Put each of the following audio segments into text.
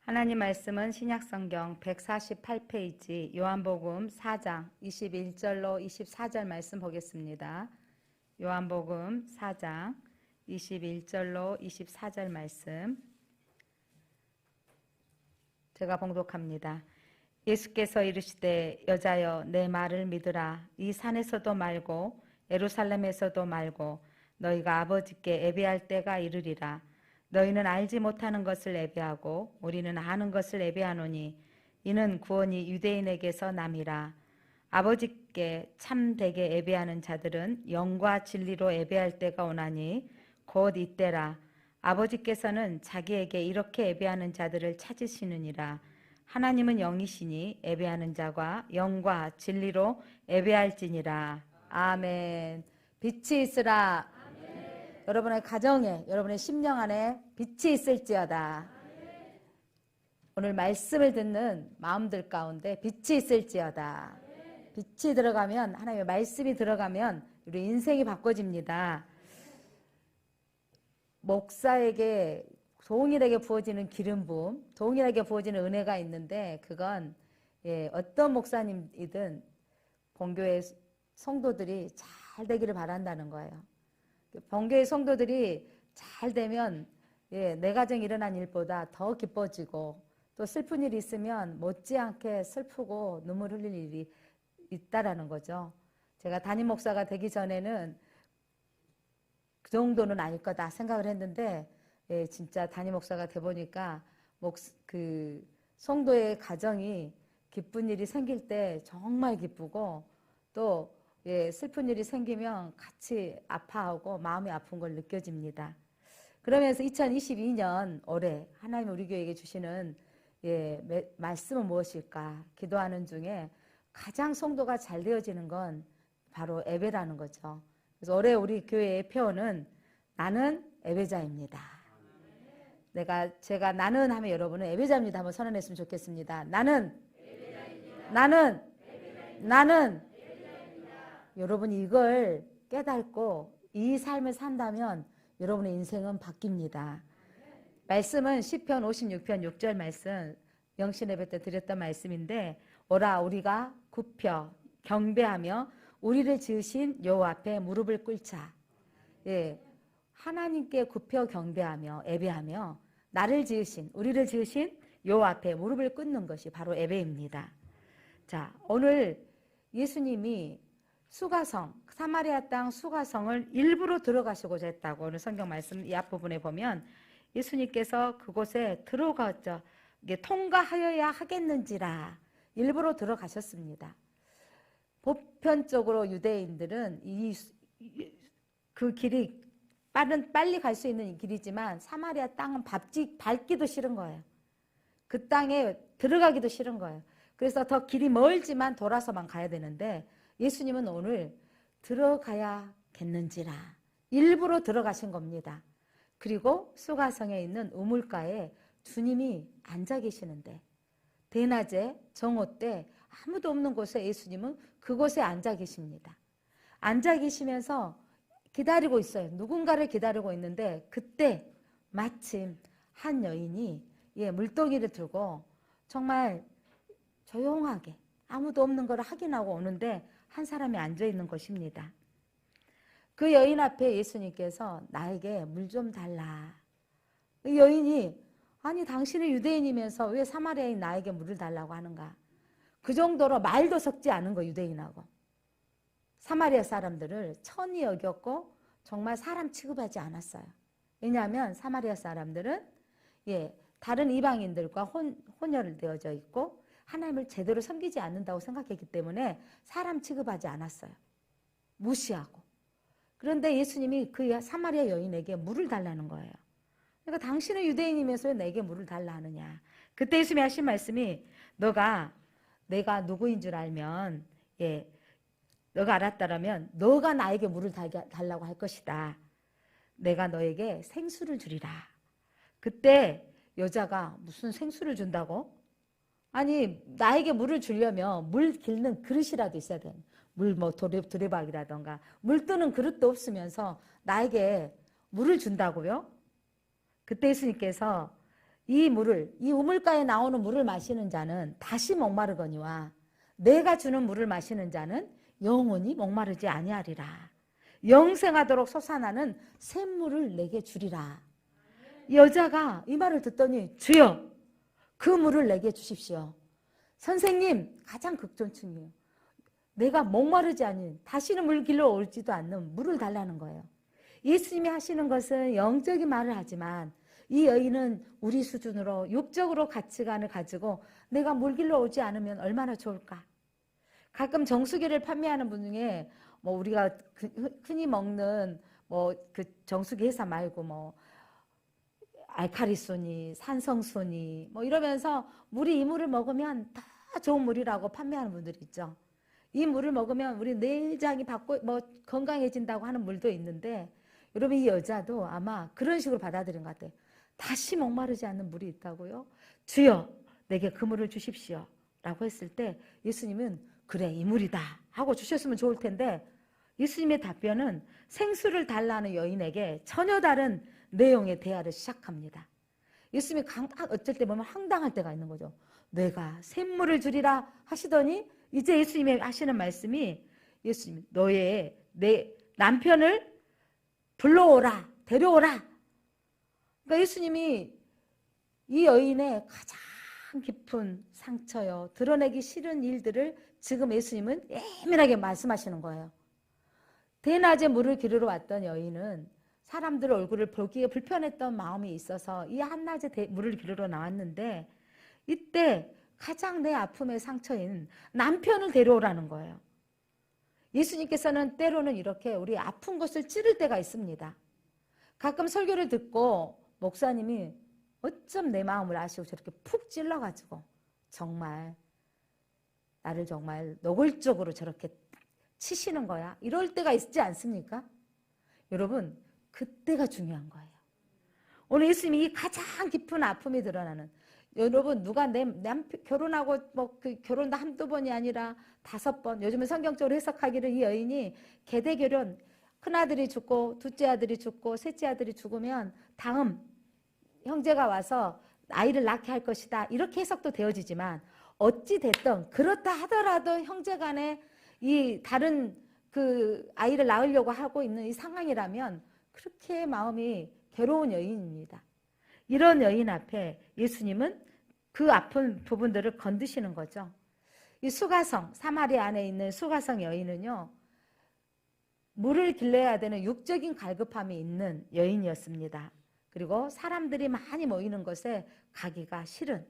하나님 말씀은 신약성경 148페이지 요한복음 4장 21절로 24절 말씀 보겠습니다. 요한복음 4장 21절로 24절 말씀 제가 봉독합니다. 예수께서 이르시되 여자여 내 말을 믿으라. 이 산에서도 말고 예루살렘에서도 말고 너희가 아버지께 예배할 때가 이르리라. 너희는 알지 못하는 것을 예배하고 우리는 아는 것을 예배하노니 이는 구원이 유대인에게서 남이라. 아버지께 참되게 예배하는 자들은 영과 진리로 예배할 때가 오나니 곧 이때라. 아버지께서는 자기에게 이렇게 예배하는 자들을 찾으시느니라. 하나님은 영이시니 예배하는 자가 영과 진리로 예배할지니라. 아멘. 빛이 있으라. 여러분의 가정에, 여러분의 심령 안에 빛이 있을지어다. 오늘 말씀을 듣는 마음들 가운데 빛이 있을지어다. 빛이 들어가면, 하나님의 말씀이 들어가면 우리 인생이 바꿔집니다. 목사에게, 동일하게 부어지는 기름 부음, 동일하게 부어지는 은혜가 있는데 그건 어떤 목사님이든 본교의 성도들이 잘 되기를 바란다는 거예요. 본교의 성도들이 잘 되면 내 가정에 일어난 일보다 더 기뻐지고 또 슬픈 일이 있으면 못지않게 슬프고 눈물 흘릴 일이 있다라는 거죠. 제가 담임 목사가 되기 전에는 그 정도는 아닐 거다 생각을 했는데 진짜 담임 목사가 돼 보니까 그 성도의 가정이 기쁜 일이 생길 때 정말 기쁘고 또 슬픈 일이 생기면 같이 아파하고 마음이 아픈 걸 느껴집니다. 그러면서 2022년 올해 하나님 우리 교회에게 주시는 말씀은 무엇일까 기도하는 중에 가장 성도가 잘 되어지는 건 바로 예배라는 거죠. 그래서 올해 우리 교회의 표어는 나는 예배자입니다. 제가 나는 하면 여러분은 예배자입니다 한번 선언했으면 좋겠습니다. 나는 여러분이 이걸 깨닫고 이 삶을 산다면 여러분의 인생은 바뀝니다. 말씀은 시편 56편 6절 말씀 영신 예배 때 드렸던 말씀인데 오라 우리가 굽혀 경배하며 우리를 지으신 여호와 앞에 무릎을 꿇자. 하나님께 굽혀 경배하며 예배하며 나를 지으신 우리를 지으신 여호와 앞에 무릎을 꿇는 것이 바로 예배입니다. 자, 오늘 예수님이 수가성, 사마리아 땅 수가성을 일부러 들어가시고자 했다고 오늘 성경 말씀 이 앞부분에 보면 예수님께서 그곳에 들어가서 통과하여야 하겠는지라 일부러 들어가셨습니다. 보편적으로 유대인들은 그 길이 빨리 갈 수 있는 길이지만 사마리아 땅은 밟기도 싫은 거예요. 그 땅에 들어가기도 싫은 거예요. 그래서 더 길이 멀지만 돌아서만 가야 되는데 예수님은 오늘 들어가야겠는지라 일부러 들어가신 겁니다. 그리고 수가성에 있는 우물가에 주님이 앉아 계시는데 대낮에 정오 때 아무도 없는 곳에 예수님은 그곳에 앉아 계십니다. 앉아 계시면서 기다리고 있어요. 누군가를 기다리고 있는데 그때 마침 한 여인이 물동이를 들고 정말 조용하게 아무도 없는 걸 확인하고 오는데 한 사람이 앉아있는 것입니다. 그 여인 앞에 예수님께서 나에게 물 좀 달라. 그 여인이 아니 당신은 유대인이면서 왜 사마리아인 나에게 물을 달라고 하는가. 그 정도로 말도 섞지 않은 거 유대인하고. 사마리아 사람들을 천히 여겼고 정말 사람 취급하지 않았어요. 왜냐하면 사마리아 사람들은 다른 이방인들과 혼혈되어져 있고 하나님을 제대로 섬기지 않는다고 생각했기 때문에 사람 취급하지 않았어요. 무시하고. 그런데 예수님이 그 사마리아 여인에게 물을 달라는 거예요. 그러니까 당신은 유대인이면서 왜 내게 물을 달라 하느냐. 그때 예수님이 하신 말씀이 내가 누구인 줄 알면 너가 알았다라면 너가 나에게 물을 달라고 할 것이다. 내가 너에게 생수를 주리라. 그때 여자가 무슨 생수를 준다고? 아니 나에게 물을 주려면 물 길는 그릇이라도 있어야 돼. 물 두레박이라던가 물 뜨는 그릇도 없으면서 나에게 물을 준다고요? 그때 예수님께서 이 물을, 이 우물가에 나오는 물을 마시는 자는 다시 목마르거니와 내가 주는 물을 마시는 자는 영원히 목마르지 아니하리라. 영생하도록 솟아나는 샘물을 내게 주리라. 여자가 이 말을 듣더니 주여 그 물을 내게 주십시오. 선생님, 가장 극존충이에요. 내가 목마르지 않은, 다시는 물 길러 올지도 않는 물을 달라는 거예요. 예수님이 하시는 것은 영적인 말을 하지만 이 여인은 우리 수준으로 육적으로 가치관을 가지고 내가 물 길러 오지 않으면 얼마나 좋을까. 가끔 정수기를 판매하는 분 중에 뭐 우리가 흔히 먹는 뭐 그 정수기 회사 말고 뭐 알카리수니 산성수니 뭐 이러면서 이 물을 먹으면 더 좋은 물이라고 판매하는 분들이 있죠. 이 물을 먹으면 우리 내장이 건강해진다고 하는 물도 있는데, 여러분 이 여자도 아마 그런 식으로 받아들인 것 같아요. 다시 목마르지 않는 물이 있다고요? 주여 내게 그 물을 주십시오 라고 했을 때 예수님은 그래 이 물이다 하고 주셨으면 좋을 텐데, 예수님의 답변은 생수를 달라는 여인에게 전혀 다른 내용의 대화를 시작합니다. 예수님이 어쩔 때 보면 황당할 때가 있는 거죠. 내가 샘물을 주리라 하시더니 이제 예수님이 하시는 말씀이, 예수님 내 남편을 불러오라, 데려오라. 그러니까 예수님이 이 여인의 가장 깊은 상처요, 드러내기 싫은 일들을 지금 예수님은 예민하게 말씀하시는 거예요. 대낮에 물을 기르러 왔던 여인은 사람들 얼굴을 보기에 불편했던 마음이 있어서 이 한낮에 물을 기르러 나왔는데, 이때 가장 내 아픔의 상처인 남편을 데려오라는 거예요. 예수님께서는 때로는 이렇게 우리 아픈 것을 찌를 때가 있습니다. 가끔 설교를 듣고 목사님이 어쩜 내 마음을 아시고 저렇게 푹 찔러가지고 정말 나를 정말 노골적으로 저렇게 치시는 거야, 이럴 때가 있지 않습니까? 여러분 그때가 중요한 거예요. 오늘 예수님이 이 가장 깊은 아픔이 드러나는, 여러분 누가 내 남편 결혼하고 결혼도 한두 번이 아니라 5번, 요즘은 성경적으로 해석하기를 이 여인이 계대 결혼, 큰아들이 죽고 둘째 아들이 죽고 셋째 아들이 죽으면 다음 형제가 와서 아이를 낳게 할 것이다, 이렇게 해석도 되어지지만, 어찌 됐든 그렇다 하더라도 형제 간에 이 다른 그 아이를 낳으려고 하고 있는 이 상황이라면 그렇게 마음이 괴로운 여인입니다. 이런 여인 앞에 예수님은 그 아픈 부분들을 건드시는 거죠. 이 수가성, 사마리아 안에 있는 수가성 여인은요, 물을 길러야 되는 육적인 갈급함이 있는 여인이었습니다. 그리고 사람들이 많이 모이는 곳에 가기가 싫은,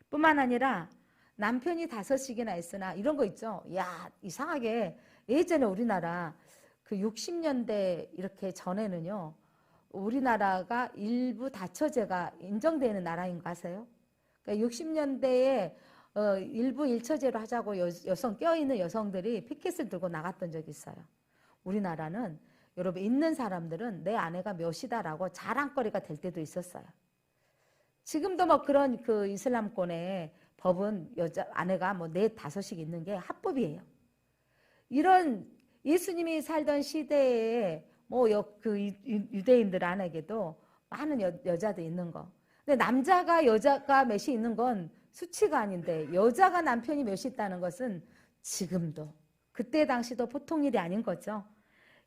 뿐만 아니라 남편이 5씩이나 있으나 이런 거 있죠. 야, 이상하게 예전에 우리나라 그 60년대 이렇게 전에는요, 우리나라가 일부 다처제가 인정되는 나라인 거 아세요? 그러니까 60년대에 일부 일처제로 하자고 여성 껴있는 여성들이 피켓을 들고 나갔던 적이 있어요. 우리나라는 여러분 있는 사람들은 내 아내가 몇이다라고 자랑거리가 될 때도 있었어요. 지금도 뭐 그런 그 이슬람권의 법은 아내가 뭐 4, 5씩 있는 게 합법이에요. 이런 예수님이 살던 시대에 뭐 유대인들 안에게도 많은 여자도 있는 거. 근데 남자가 여자가 몇이 있는 건 수치가 아닌데, 여자가 남편이 몇이 있다는 것은 지금도 그때 당시도 보통 일이 아닌 거죠.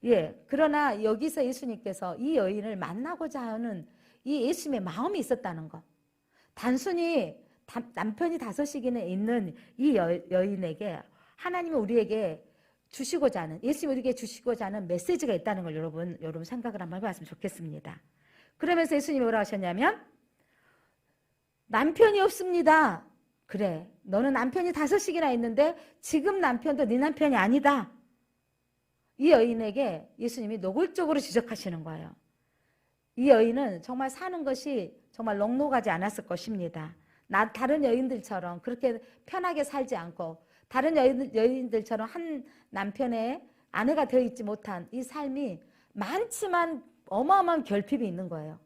예. 그러나 여기서 예수님께서 이 여인을 만나고자 하는 이 예수님의 마음이 있었다는 것. 단순히 남편이 5씩이나 있는 이 여인에게 하나님이 우리에게 주시고자 하는, 예수님이 우리에게 주시고자 하는 메시지가 있다는 걸 여러분 생각을 한번 해봤으면 좋겠습니다. 그러면서 예수님이 뭐라고 하셨냐면, 남편이 없습니다. 그래, 너는 남편이 5씩이나 있는데 지금 남편도 네 남편이 아니다. 이 여인에게 예수님이 노골적으로 지적하시는 거예요. 이 여인은 정말 사는 것이 정말 넉넉하지 않았을 것입니다. 다른 여인들처럼 그렇게 편하게 살지 않고 다른 여인들처럼 한 남편의 아내가 되어 있지 못한 이 삶이 많지만 어마어마한 결핍이 있는 거예요.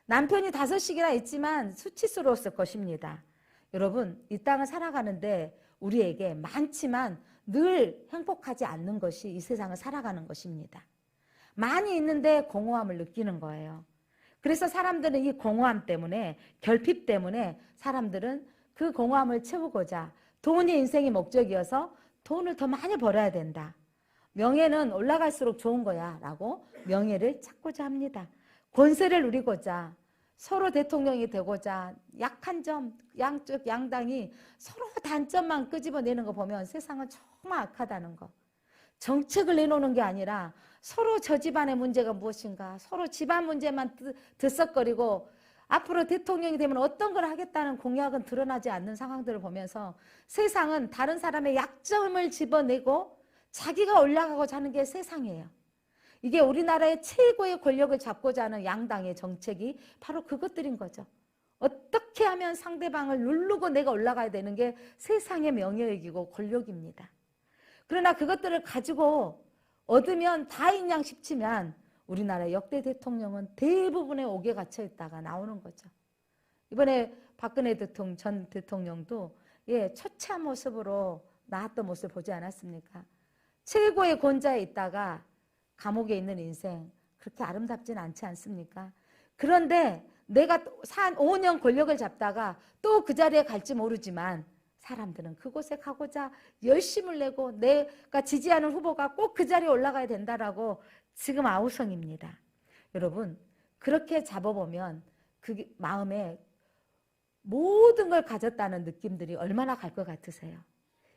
남편이 5씩이나 있지만 수치스러웠을 것입니다. 여러분 이 땅을 살아가는데 우리에게 많지만 늘 행복하지 않는 것이 이 세상을 살아가는 것입니다. 많이 있는데 공허함을 느끼는 거예요. 그래서 사람들은 이 공허함 때문에, 결핍 때문에 사람들은 그 공허함을 채우고자 돈이 인생의 목적이어서 돈을 더 많이 벌어야 된다. 명예는 올라갈수록 좋은 거야 라고 명예를 찾고자 합니다. 권세를 누리고자, 서로 대통령이 되고자 약한 점, 양쪽 양당이 서로 단점만 끄집어내는 거 보면 세상은 정말 악하다는 거. 정책을 내놓는 게 아니라 서로 저 집안의 문제가 무엇인가, 서로 집안 문제만 들썩거리고 앞으로 대통령이 되면 어떤 걸 하겠다는 공약은 드러나지 않는 상황들을 보면서 세상은 다른 사람의 약점을 집어내고 자기가 올라가고자 하는 게 세상이에요. 이게 우리나라의 최고의 권력을 잡고자 하는 양당의 정책이 바로 그것들인 거죠. 어떻게 하면 상대방을 누르고 내가 올라가야 되는 게 세상의 명예욕이고 권력입니다. 그러나 그것들을 가지고 얻으면 다인 양 싶지만 우리나라 역대 대통령은 대부분의 옥에 갇혀 있다가 나오는 거죠. 이번에 박근혜 전 대통령도 처참한 모습으로 나왔던 모습을 보지 않았습니까? 최고의 권좌에 있다가 감옥에 있는 인생, 그렇게 아름답진 않지 않습니까? 그런데 내가 5년 권력을 잡다가 또 그 자리에 갈지 모르지만 사람들은 그곳에 가고자 열심을 내고 내가 지지하는 후보가 꼭 그 자리에 올라가야 된다라고 지금 아우성입니다. 여러분, 그렇게 잡아보면 그 마음에 모든 걸 가졌다는 느낌들이 얼마나 갈 것 같으세요?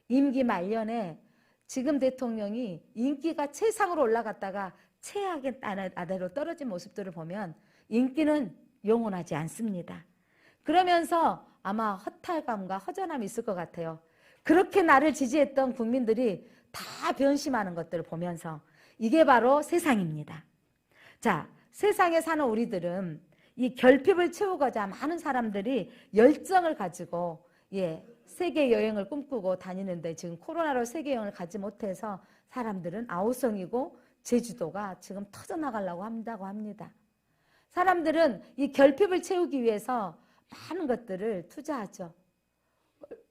임기 말년에 지금 대통령이 인기가 최상으로 올라갔다가 최악의 아래로 떨어진 모습들을 보면 인기는 영원하지 않습니다. 그러면서 아마 허탈감과 허전함이 있을 것 같아요. 그렇게 나를 지지했던 국민들이 다 변심하는 것들을 보면서 이게 바로 세상입니다. 자, 세상에 사는 우리들은 이 결핍을 채우고자 많은 사람들이 열정을 가지고 세계 여행을 꿈꾸고 다니는데 지금 코로나로 세계 여행을 가지 못해서 사람들은 아우성이고 제주도가 지금 터져나가려고 한다고 합니다. 사람들은 이 결핍을 채우기 위해서 많은 것들을 투자하죠.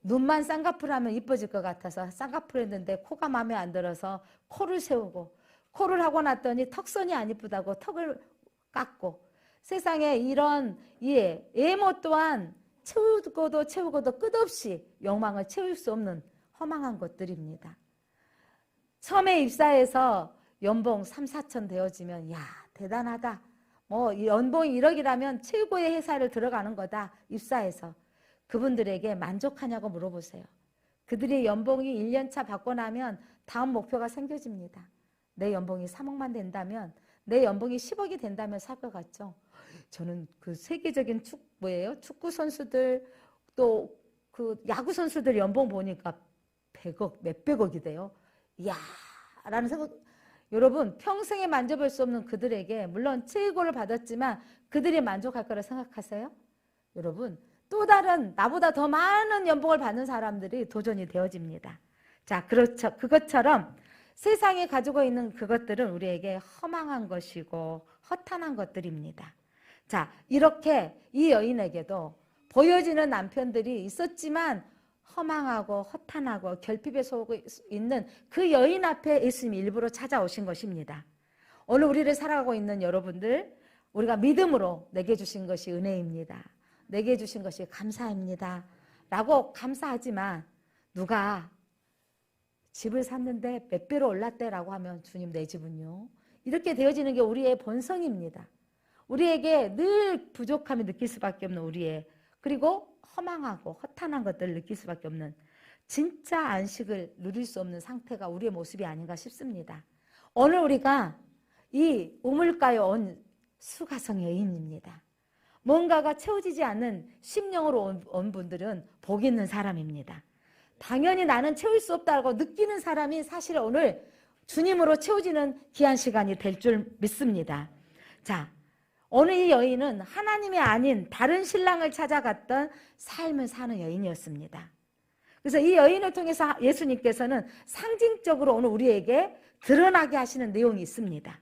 눈만 쌍꺼풀 하면 이뻐질 것 같아서 쌍꺼풀 했는데 코가 마음에 안 들어서 코를 세우고, 코를 하고 났더니 턱선이 안 이쁘다고 턱을 깎고, 세상에 이런 외모 또한 채우고도 끝없이 욕망을 채울 수 없는 허망한 것들입니다. 처음에 입사해서 연봉 3, 4천 되어지면 야 대단하다. 연봉이 1억이라면 최고의 회사를 들어가는 거다. 입사해서. 그분들에게 만족하냐고 물어보세요. 그들이 연봉이 1년차 받고 나면 다음 목표가 생겨집니다. 내 연봉이 3억만 된다면, 내 연봉이 10억이 된다면 살 것 같죠? 저는 그 세계적인 축구 선수들 또 그 야구 선수들 연봉 보니까 100억, 몇백억이 돼요. 이야, 라는 생각. 여러분, 평생에 만져볼 수 없는 그들에게 물론 최고를 받았지만 그들이 만족할 거라 생각하세요? 여러분, 또 다른 나보다 더 많은 연봉을 받는 사람들이 도전이 되어집니다. 자, 그렇죠. 그것처럼 세상에 가지고 있는 그것들은 우리에게 허망한 것이고 허탄한 것들입니다. 자, 이렇게 이 여인에게도 보여지는 남편들이 있었지만 허망하고 허탄하고 결핍에 속고 있는 그 여인 앞에 예수님이 일부러 찾아오신 것입니다. 오늘 우리를 살아가고 있는 여러분들, 우리가 믿음으로 내게 주신 것이 은혜입니다. 내게 주신 것이 감사합니다. 라고 감사하지만 누가 집을 샀는데 몇 배로 올랐대 라고 하면 주님 내 집은요. 이렇게 되어지는 게 우리의 본성입니다. 우리에게 늘 부족함이 느낄 수밖에 없는 우리의, 그리고 허망하고 허탄한 것들을 느낄 수밖에 없는 진짜 안식을 누릴 수 없는 상태가 우리의 모습이 아닌가 싶습니다. 오늘 우리가 이 우물가에 온 수가성 여인입니다. 뭔가가 채워지지 않는 심령으로 온 분들은 복 있는 사람입니다. 당연히 나는 채울 수 없다고 느끼는 사람이 사실 오늘 주님으로 채워지는 귀한 시간이 될 줄 믿습니다. 자, 오늘 이 여인은 하나님이 아닌 다른 신랑을 찾아갔던 삶을 사는 여인이었습니다. 그래서 이 여인을 통해서 예수님께서는 상징적으로 오늘 우리에게 드러나게 하시는 내용이 있습니다.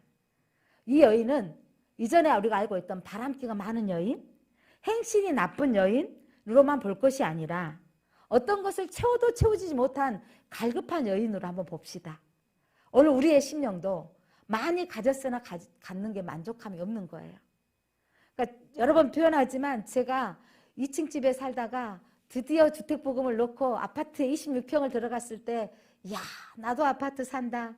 이 여인은 이전에 우리가 알고 있던 바람기가 많은 여인, 행실이 나쁜 여인으로만 볼 것이 아니라 어떤 것을 채워도 채워지지 못한 갈급한 여인으로 한번 봅시다. 오늘 우리의 심령도 많이 가졌으나 갖는 게 만족함이 없는 거예요. 그러니까 여러 번 표현하지만 제가 2층 집에 살다가 드디어 주택보금을 놓고 아파트에 26평을 들어갔을 때, 야, 나도 아파트 산다.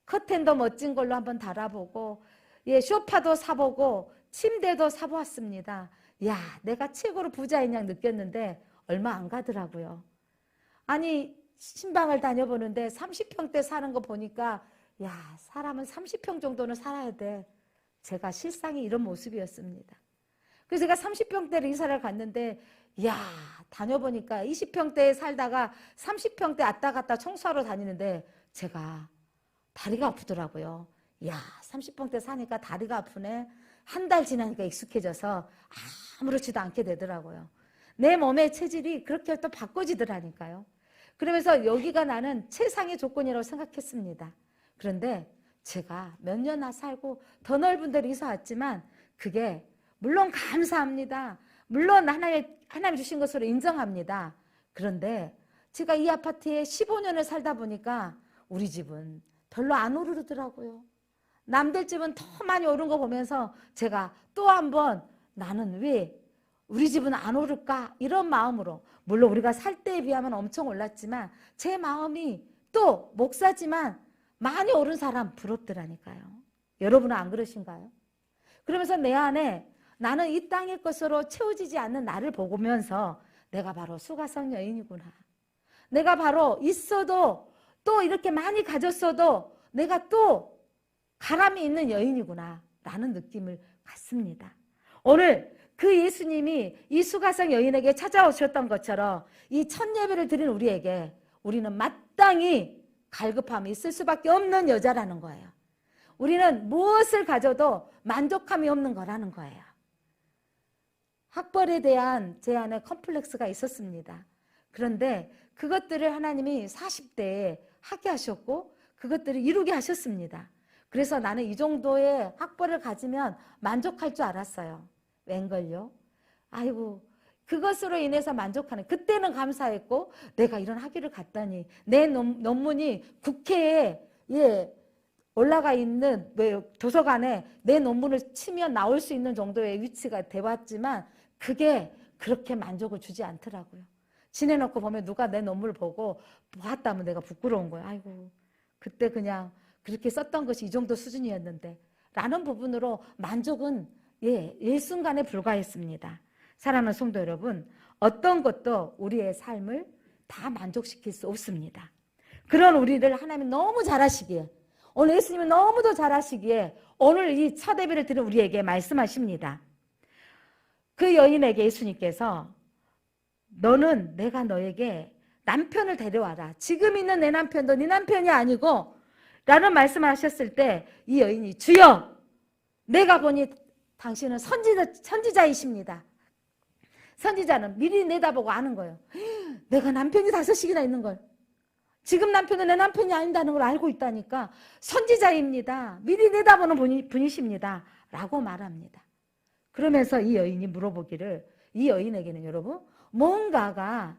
커튼도 멋진 걸로 한번 달아보고, 예, 소파도 사보고, 침대도 사보았습니다. 야, 내가 최고로 부자인 양 느꼈는데 얼마 안 가더라고요. 아니, 신방을 다녀보는데 30평대 사는 거 보니까, 야, 사람은 30평 정도는 살아야 돼. 제가 실상이 이런 모습이었습니다. 그래서 제가 30평대를 이사를 갔는데, 야, 다녀보니까 20평대에 살다가 30평대 왔다 갔다 청소하러 다니는데 제가 다리가 아프더라고요. 야, 30평대 사니까 다리가 아프네. 한 달 지나니까 익숙해져서 아무렇지도 않게 되더라고요. 내 몸의 체질이 그렇게 또 바꿔지더라니까요. 그러면서 여기가 나는 최상의 조건이라고 생각했습니다. 그런데 제가 몇 년 살고 더 넓은 데로 이사 왔지만 그게 물론 감사합니다. 물론 하나님 주신 것으로 인정합니다. 그런데 제가 이 아파트에 15년을 살다 보니까 우리 집은 별로 안 오르더라고요. 남들 집은 더 많이 오른 거 보면서 제가 또 한번 나는 왜 우리 집은 안 오를까? 이런 마음으로, 물론 우리가 살 때에 비하면 엄청 올랐지만 제 마음이 또 목사지만 많이 오른 사람 부럽더라니까요. 여러분은 안 그러신가요? 그러면서 내 안에 나는 이 땅의 것으로 채워지지 않는 나를 보면서 내가 바로 수가성 여인이구나. 내가 바로 있어도 또 이렇게 많이 가졌어도 내가 또 가람이 있는 여인이구나 라는 느낌을 갖습니다. 오늘 그 예수님이 이 수가성 여인에게 찾아오셨던 것처럼 이 첫 예배를 드린 우리에게 우리는 마땅히 갈급함이 있을 수밖에 없는 여자라는 거예요. 우리는 무엇을 가져도 만족함이 없는 거라는 거예요. 학벌에 대한 제 안에 컴플렉스가 있었습니다. 그런데 그것들을 하나님이 40대에 하게 하셨고 그것들을 이루게 하셨습니다. 그래서 나는 이 정도의 학벌을 가지면 만족할 줄 알았어요. 웬걸요? 아이고, 그것으로 인해서 만족하는, 그때는 감사했고 내가 이런 학위를 갔다니, 내 논문이 국회에 올라가 있는 도서관에 내 논문을 치면 나올 수 있는 정도의 위치가 되었지만 그게 그렇게 만족을 주지 않더라고요. 지내놓고 보면 누가 내 논문을 보고 보았다면 내가 부끄러운 거예요. 아이고, 그때 그냥 그렇게 썼던 것이 이 정도 수준이었는데 라는 부분으로 만족은 일순간에 불과했습니다. 사랑하는 성도 여러분, 어떤 것도 우리의 삶을 다 만족시킬 수 없습니다. 그런 우리를 하나님이 너무 잘하시기에, 오늘 예수님이 너무도 잘하시기에 오늘 이 첫 예배를 드린 우리에게 말씀하십니다. 그 여인에게 예수님께서 너는 내가 너에게 남편을 데려와라. 지금 있는 내 남편도 네 남편이 아니고 라는 말씀을 하셨을 때 이 여인이 주여 내가 보니 당신은 선지자이십니다. 선지자는 미리 내다보고 아는 거예요. 내가 남편이 5씩이나 있는 걸, 지금 남편은 내 남편이 아닌다는 걸 알고 있다니까 선지자입니다. 미리 내다보는 분이십니다. 라고 말합니다. 그러면서 이 여인이 물어보기를, 이 여인에게는 여러분 뭔가가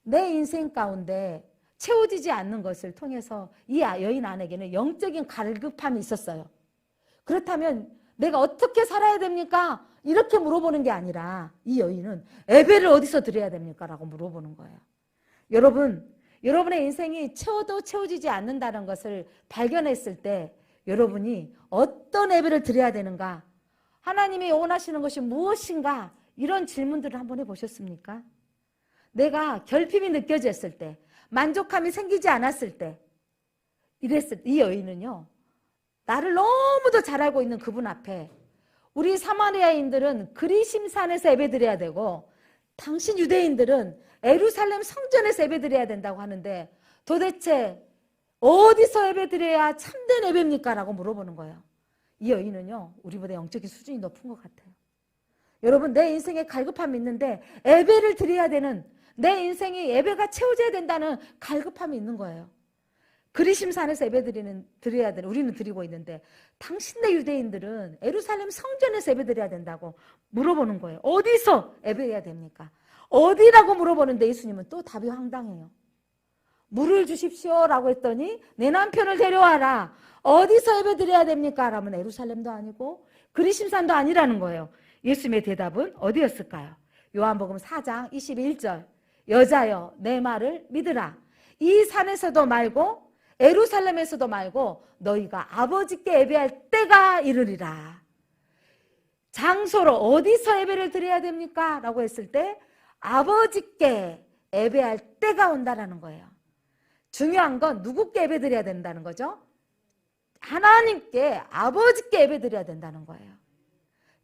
내 인생 가운데 채워지지 않는 것을 통해서 이 여인 안에게는 영적인 갈급함이 있었어요. 그렇다면 내가 어떻게 살아야 됩니까? 이렇게 물어보는 게 아니라 이 여인은 예배를 어디서 드려야 됩니까? 라고 물어보는 거예요. 여러분의 인생이 채워도 채워지지 않는다는 것을 발견했을 때 여러분이 어떤 예배를 드려야 되는가? 하나님이 원하시는 것이 무엇인가? 이런 질문들을 한번 해보셨습니까? 내가 결핍이 느껴졌을 때, 만족감이 생기지 않았을 때, 이랬을 때 이 여인은요, 나를 너무도 잘 알고 있는 그분 앞에, 우리 사마리아인들은 그리심산에서 예배드려야 되고 당신 유대인들은 예루살렘 성전에서 예배드려야 된다고 하는데 도대체 어디서 예배드려야 참된 예배입니까? 라고 물어보는 거예요. 이 여인은요, 우리보다 영적인 수준이 높은 것 같아요. 여러분, 내 인생에 갈급함이 있는데 예배를 드려야 되는, 내 인생이 예배가 채워져야 된다는 갈급함이 있는 거예요. 그리심산에서 드려야 되는, 우리는 드리고 있는데 당신네 유대인들은 예루살렘 성전에서 예배드려야 된다고 물어보는 거예요. 어디서 예배해야 됩니까? 어디라고 물어보는데 예수님은 또 답이 황당해요. 물을 주십시오 라고 했더니 내 남편을 데려와라. 어디서 예배드려야 됩니까? 라면 예루살렘도 아니고 그리심산도 아니라는 거예요. 예수님의 대답은 어디였을까요? 요한복음 4장 21절. 여자여 내 말을 믿으라. 이 산에서도 말고 예루살렘에서도 말고 너희가 아버지께 예배할 때가 이르리라. 장소로 어디서 예배를 드려야 됩니까? 라고 했을 때 아버지께 예배할 때가 온다라는 거예요. 중요한 건 누구께 예배 드려야 된다는 거죠? 하나님께, 아버지께 예배 드려야 된다는 거예요.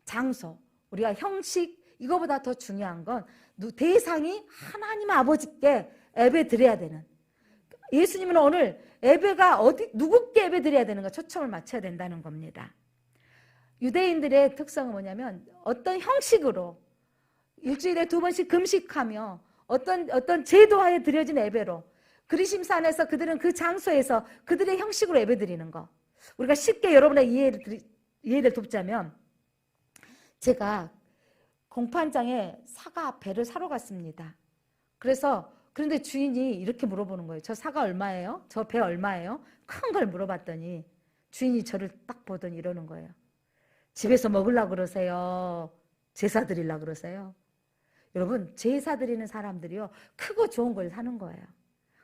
장소, 우리가 형식, 이거보다 더 중요한 건 대상이 하나님 아버지께 예배 드려야 되는. 예수님은 오늘 예배가 누구께 예배 드려야 되는가 초점을 맞춰야 된다는 겁니다. 유대인들의 특성은 뭐냐면 어떤 형식으로 일주일에 2번씩 금식하며 어떤 제도하에 드려진 예배로 그리심산에서 그들은 그 장소에서 그들의 형식으로 예배 드리는 거. 우리가 쉽게 여러분의 이해를 돕자면 제가 공판장에 사과 배를 사러 갔습니다. 그런데 주인이 이렇게 물어보는 거예요. 저 사과 얼마예요? 저 배 얼마예요? 큰 걸 물어봤더니 주인이 저를 딱 보더니 이러는 거예요. 집에서 먹으려고 그러세요? 제사 드리려고 그러세요? 여러분, 제사 드리는 사람들이요, 크고 좋은 걸 사는 거예요.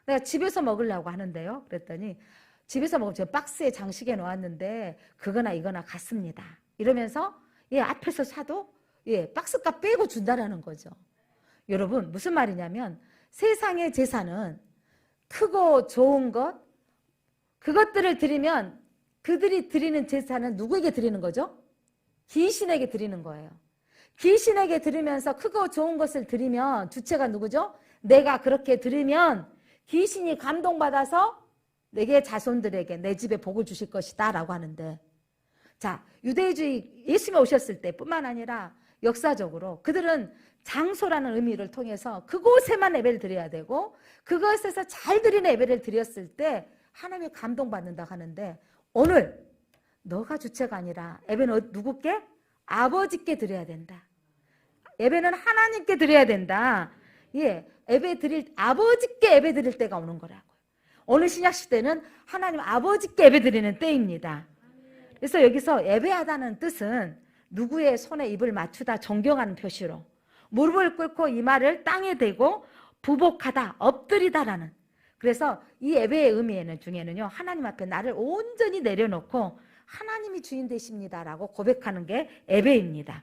내가 집에서 먹으려고 하는데요. 그랬더니 집에서 먹으면 저 박스에 장식해 놓았는데 그거나 이거나 같습니다. 이러면서 앞에서 사도 박스값 빼고 준다라는 거죠. 여러분, 무슨 말이냐면 세상의 제사는 크고 좋은 것, 그것들을 드리면 그들이 드리는 제사는 누구에게 드리는 거죠? 귀신에게 드리는 거예요. 귀신에게 드리면서 크고 좋은 것을 드리면 주체가 누구죠? 내가 그렇게 드리면 귀신이 감동받아서 내게 자손들에게 내 집에 복을 주실 것이다 라고 하는데, 자, 유대주의 예수님이 오셨을 때 뿐만 아니라 역사적으로 그들은 장소라는 의미를 통해서 그곳에만 예배를 드려야 되고 그것에서 잘 드리는 예배를 드렸을 때 하나님이 감동받는다고 하는데, 오늘 너가 주체가 아니라 예배는 누구께? 아버지께 드려야 된다. 예배는 하나님께 드려야 된다. 아버지께 예배 드릴 때가 오는 거라고요. 오늘 신약시대는 하나님 아버지께 예배 드리는 때입니다. 그래서 여기서 예배하다는 뜻은 누구의 손에 입을 맞추다 존경하는 표시로 무릎을 꿇고 이마를 땅에 대고 부복하다, 엎드리다라는. 그래서 이 예배의 의미에는 중에는요, 하나님 앞에 나를 온전히 내려놓고 하나님이 주인 되십니다라고 고백하는 게 예배입니다.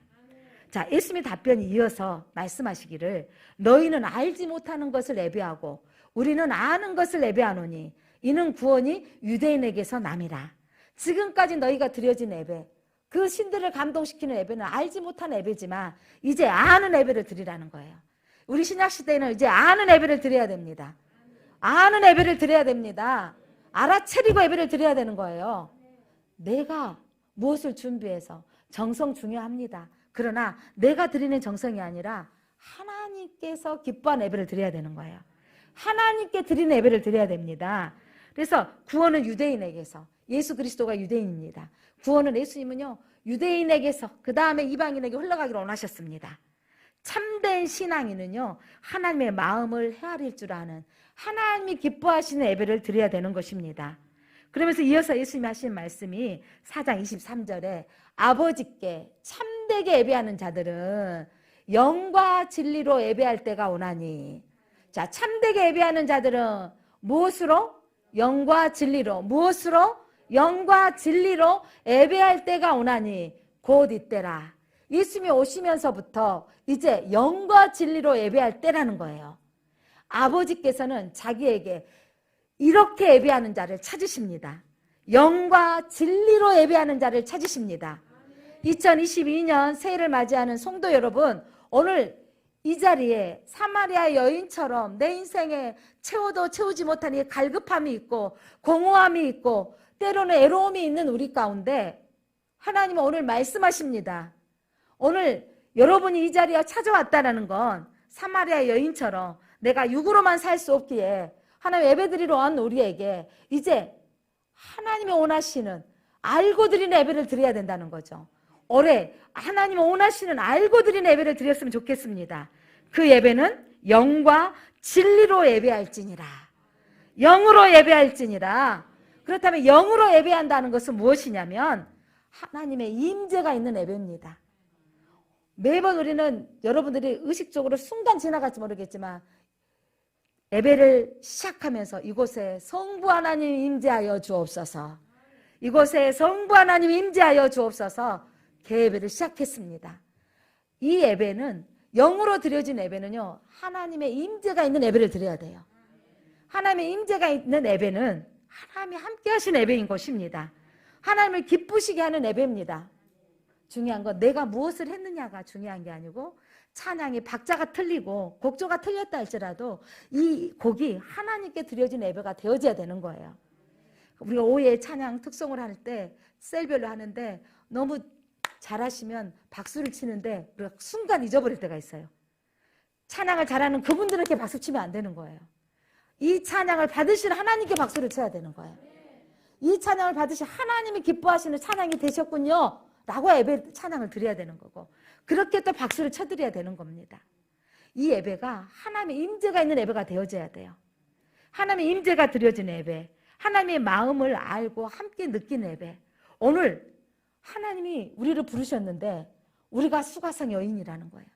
자, 예수님의 답변이 이어서 말씀하시기를 너희는 알지 못하는 것을 예배하고 우리는 아는 것을 예배하노니 이는 구원이 유대인에게서 남이라. 지금까지 너희가 드려진 예배, 그 신들을 감동시키는 예배는 알지 못한 예배지만 이제 아는 예배를 드리라는 거예요. 우리 신약시대에는 이제 아는 예배를 드려야 됩니다. 아는 예배를 드려야 됩니다. 알아차리고 예배를 드려야 되는 거예요. 내가 무엇을 준비해서, 정성 중요합니다. 그러나 내가 드리는 정성이 아니라 하나님께서 기뻐하는 예배를 드려야 되는 거예요. 하나님께 드리는 예배를 드려야 됩니다. 그래서 구원은 유대인에게서, 예수 그리스도가 유대인입니다. 구원은 예수님은요, 유대인에게서 그 다음에 이방인에게 흘러가기를 원하셨습니다. 참된 신앙인은요, 하나님의 마음을 헤아릴 줄 아는, 하나님이 기뻐하시는 예배를 드려야 되는 것입니다. 그러면서 이어서 예수님이 하신 말씀이 4장 23절에 아버지께 참되게 예배하는 자들은 영과 진리로 예배할 때가 오나니. 자, 참되게 예배하는 자들은 무엇으로? 영과 진리로. 무엇으로? 영과 진리로 예배할 때가 오나니 곧 이때라. 예수님이 오시면서부터 이제 영과 진리로 예배할 때라는 거예요. 아버지께서는 자기에게 이렇게 예배하는 자를 찾으십니다. 영과 진리로 예배하는 자를 찾으십니다. 2022년 새해를 맞이하는 성도 여러분, 오늘 이 자리에 사마리아 여인처럼 내 인생에 채워도 채우지 못한 이 갈급함이 있고 공허함이 있고 때로는 애로움이 있는 우리 가운데 하나님은 오늘 말씀하십니다. 오늘 여러분이 이 자리에 찾아왔다는 건 사마리아 여인처럼 내가 육으로만 살 수 없기에 하나님 예배드리러 온 우리에게 이제 하나님이 원하시는 알고 드리는 예배를 드려야 된다는 거죠. 올해 하나님이 원하시는 알고 드리는 예배를 드렸으면 좋겠습니다. 그 예배는 영과 진리로 예배할지니라. 영으로 예배할지니라. 그렇다면 영으로 예배한다는 것은 무엇이냐면 하나님의 임재가 있는 예배입니다. 매번 우리는 여러분들이 의식적으로 순간 지나갈지 모르겠지만 예배를 시작하면서 이곳에 성부 하나님 임재하여 주옵소서, 이곳에 성부 하나님 임재하여 주옵소서 개예배를 시작했습니다. 이 예배는, 영으로 드려진 예배는요, 하나님의 임재가 있는 예배를 드려야 돼요. 하나님의 임재가 있는 예배는 하나님이 함께 하신 예배인 것입니다. 하나님을 기쁘시게 하는 예배입니다. 중요한 건 내가 무엇을 했느냐가 중요한 게 아니고, 찬양이 박자가 틀리고 곡조가 틀렸다 할지라도 이 곡이 하나님께 드려진 예배가 되어져야 되는 거예요. 우리가 오후에 찬양 특송을 할 때 셀별로 하는데 너무 잘하시면 박수를 치는데 우리가 순간 잊어버릴 때가 있어요. 찬양을 잘하는 그분들에게 박수 치면 안 되는 거예요. 이 찬양을 받으시는 하나님께 박수를 쳐야 되는 거예요. 이 찬양을 받으신 하나님이 기뻐하시는 찬양이 되셨군요 라고 예배 찬양을 드려야 되는 거고, 그렇게 또 박수를 쳐드려야 되는 겁니다. 이 예배가 하나님의 임재가 있는 예배가 되어져야 돼요. 하나님의 임재가 드려진 예배, 하나님의 마음을 알고 함께 느끼는 예배. 오늘 하나님이 우리를 부르셨는데 우리가 수가성 여인이라는 거예요.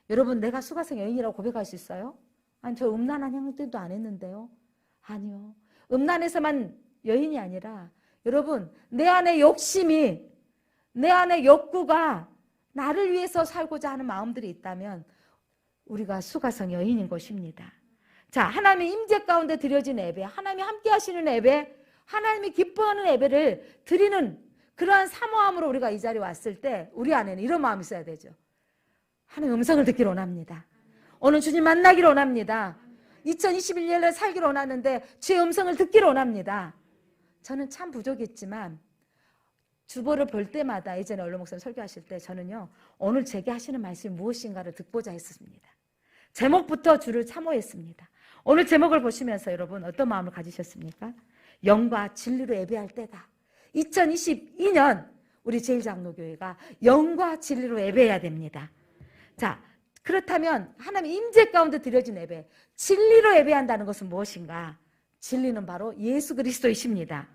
여러분, 내가 수가성 여인이라고 고백할 수 있어요? 아니, 저 음란한 행동도 안 했는데요. 아니요. 음란에서만 여인이 아니라 여러분, 내 안에 욕심이, 내 안에 욕구가 나를 위해서 살고자 하는 마음들이 있다면 우리가 수가성 여인인 것입니다. 자, 하나님의 임재 가운데 드려진 예배, 하나님이 함께 하시는 예배, 하나님이 기뻐하는 예배를 드리는 그러한 사모함으로 우리가 이 자리에 왔을 때 우리 안에는 이런 마음이 있어야 되죠. 하나님의 음성을 듣기를 원합니다. 오늘 주님 만나기를 원합니다. 2021년을 살기를 원하는데 주의 음성을 듣기를 원합니다. 저는 참 부족했지만 주보를 볼 때마다, 예전에 얼른 목사님 설교하실 때 저는요, 오늘 제게 하시는 말씀이 무엇인가를 듣고자 했습니다. 제목부터 주를 참호했습니다. 오늘 제목을 보시면서 여러분 어떤 마음을 가지셨습니까? 영과 진리로 예배할 때다. 2022년 우리 제일장로교회가 영과 진리로 예배해야 됩니다. 자, 그렇다면 하나님 임재 가운데 드려진 예배, 진리로 예배한다는 것은 무엇인가? 진리는 바로 예수 그리스도이십니다.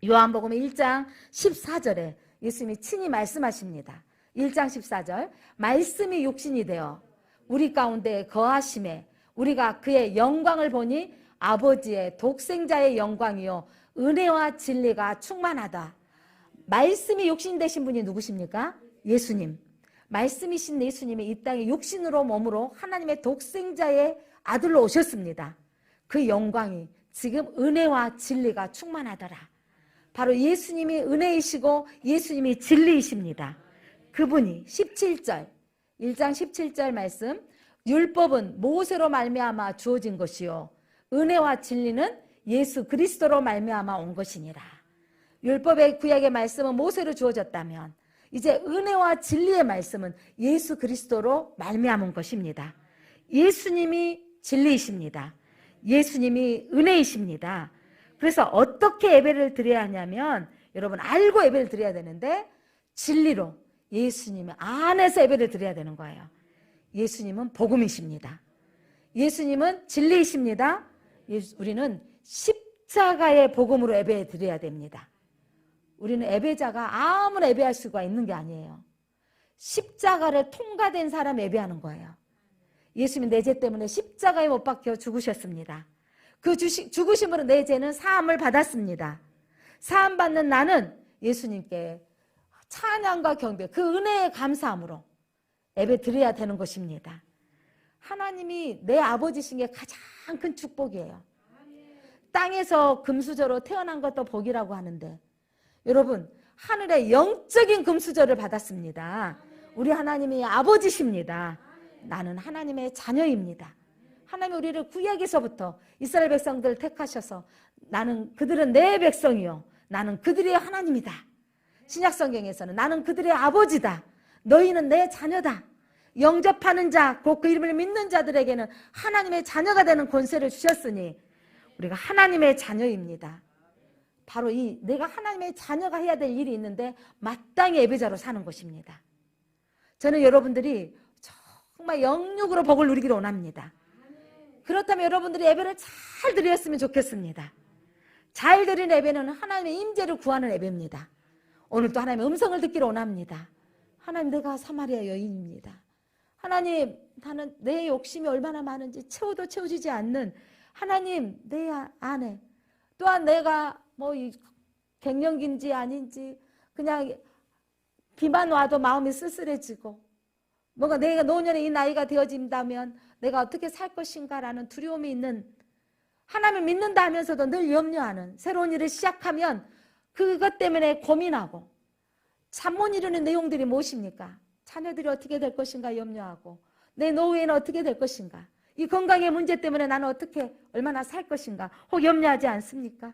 요한복음 1장 14절에 예수님이 친히 말씀하십니다. 1장 14절, 말씀이 육신이 되어 우리 가운데 거하심에 우리가 그의 영광을 보니 아버지의 독생자의 영광이요 은혜와 진리가 충만하다. 말씀이 육신 되신 분이 누구십니까? 예수님. 말씀이신 예수님이 이 땅에 육신으로 몸으로 하나님의 독생자의 아들로 오셨습니다. 그 영광이 지금 은혜와 진리가 충만하더라. 바로 예수님이 은혜이시고 예수님이 진리이십니다. 그분이 17절, 1장 17절 말씀, 율법은 모세로 말미암아 주어진 것이요 은혜와 진리는 예수 그리스도로 말미암아 온 것이니라. 율법의 구약의 말씀은 모세로 주어졌다면 이제 은혜와 진리의 말씀은 예수 그리스도로 말미암은 것입니다. 예수님이 진리이십니다. 예수님이 은혜이십니다. 그래서 어떻게 예배를 드려야 하냐면 여러분 알고 예배를 드려야 되는데 진리로 예수님 안에서 예배를 드려야 되는 거예요. 예수님은 복음이십니다. 예수님은 진리이십니다. 우리는 십자가의 복음으로 예배 드려야 됩니다. 우리는 예배자가 아무나 예배할 수가 있는 게 아니에요. 십자가를 통과된 사람 예배하는 거예요. 예수님이 내 죄 때문에 십자가에 못 박혀 죽으셨습니다. 그 죽으심으로 내 죄는 사함을 받았습니다. 사함 받는 나는 예수님께 찬양과 경배, 그 은혜에 감사함으로 예배 드려야 되는 것입니다. 하나님이 내 아버지신 게 가장 큰 축복이에요. 땅에서 금수저로 태어난 것도 복이라고 하는데 여러분 하늘의 영적인 금수저를 받았습니다. 우리 하나님이 아버지십니다. 나는 하나님의 자녀입니다. 하나님이 우리를 구약에서부터 이스라엘 백성들을 택하셔서 나는 그들은 내 백성이요 나는 그들의 하나님이다. 신약성경에서는 나는 그들의 아버지다. 너희는 내 자녀다. 영접하는 자, 곧 그 이름을 믿는 자들에게는 하나님의 자녀가 되는 권세를 주셨으니 우리가 하나님의 자녀입니다. 바로 이 내가 하나님의 자녀가 해야 될 일이 있는데 마땅히 예배자로 사는 것입니다. 저는 여러분들이 정말 영육으로 복을 누리기를 원합니다. 그렇다면 여러분들이 예배를 잘 드렸으면 좋겠습니다. 잘 드린 예배는 하나님의 임재를 구하는 예배입니다. 오늘 또 하나님의 음성을 듣기를 원합니다. 하나님, 내가 사마리아 여인입니다. 하나님, 나는 내 욕심이 얼마나 많은지 채워도 채워지지 않는 하나님, 내 안에 또한 내가 뭐 갱년기인지 아닌지 그냥 비만 와도 마음이 쓸쓸해지고 뭔가 내가 노년에 이 나이가 되어진다면 내가 어떻게 살 것인가라는 두려움이 있는, 하나님을 믿는다 하면서도 늘 염려하는, 새로운 일을 시작하면 그것 때문에 고민하고 잠 못 이루는 내용들이 무엇입니까? 자녀들이 어떻게 될 것인가 염려하고, 내 노후에는 어떻게 될 것인가, 이 건강의 문제 때문에 나는 어떻게 얼마나 살 것인가 혹 염려하지 않습니까?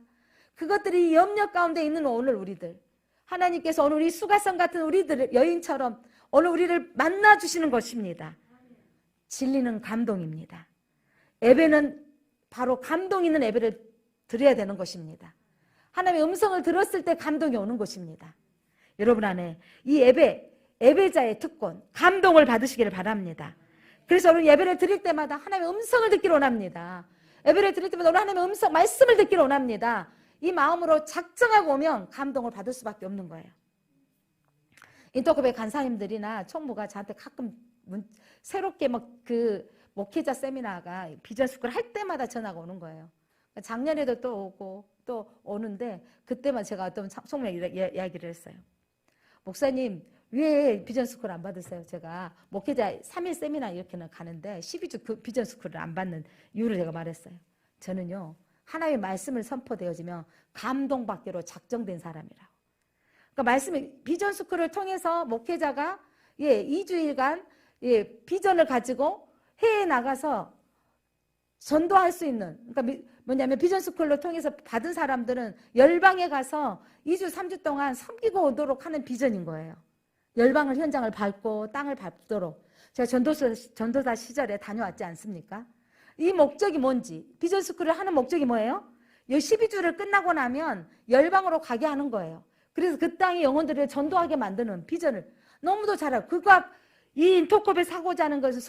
그것들이 염려 가운데 있는 오늘 우리들, 하나님께서 오늘 우리 수가성 같은 우리들 여인처럼 오늘 우리를 만나주시는 것입니다. 진리는 감동입니다. 예배는 바로 감동 있는 예배를 드려야 되는 것입니다. 하나님의 음성을 들었을 때 감동이 오는 것입니다. 여러분 안에 이 예배자의 특권, 감동을 받으시기를 바랍니다. 그래서 오늘 예배를 드릴 때마다 하나님의 음성을 듣기를 원합니다. 예배를 드릴 때마다 오늘 하나님의 음성, 말씀을 듣기를 원합니다. 이 마음으로 작정하고 오면 감동을 받을 수밖에 없는 거예요. 인터컵의 간사님들이나 총무가 저한테 가끔 새롭게 그 목회자 세미나가 비전 스쿨 할 때마다 전화가 오는 거예요. 작년에도 또 오고 또 오는데 그때만 제가 어떤 총무 이야기를 했어요. 목사님, 왜 비전 스쿨 안 받으세요? 제가 목회자 3일 세미나 이렇게는 가는데 12주 그 비전 스쿨을 안 받는 이유를 제가 말했어요. 저는요, 하나님의 말씀을 선포되어지면 감동받기로 작정된 사람이라고. 그러니까 말씀이 비전 스쿨을 통해서 목회자가 2주일간 비전을 가지고 해외에 나가서 전도할 수 있는, 그러니까 뭐냐면 비전 스쿨을 통해서 받은 사람들은 열방에 가서 2주 3주 동안 섬기고 오도록 하는 비전인 거예요. 열방을 현장을 밟고 땅을 밟도록. 제가 전도사 시절에 다녀왔지 않습니까? 이 목적이 뭔지, 비전 스쿨을 하는 목적이 뭐예요? 12주를 끝나고 나면 열방으로 가게 하는 거예요. 그래서 그 땅의 영혼들을 전도하게 만드는 비전을 너무도 잘하고, 그가 이 인터컵에 사고자 하는 것은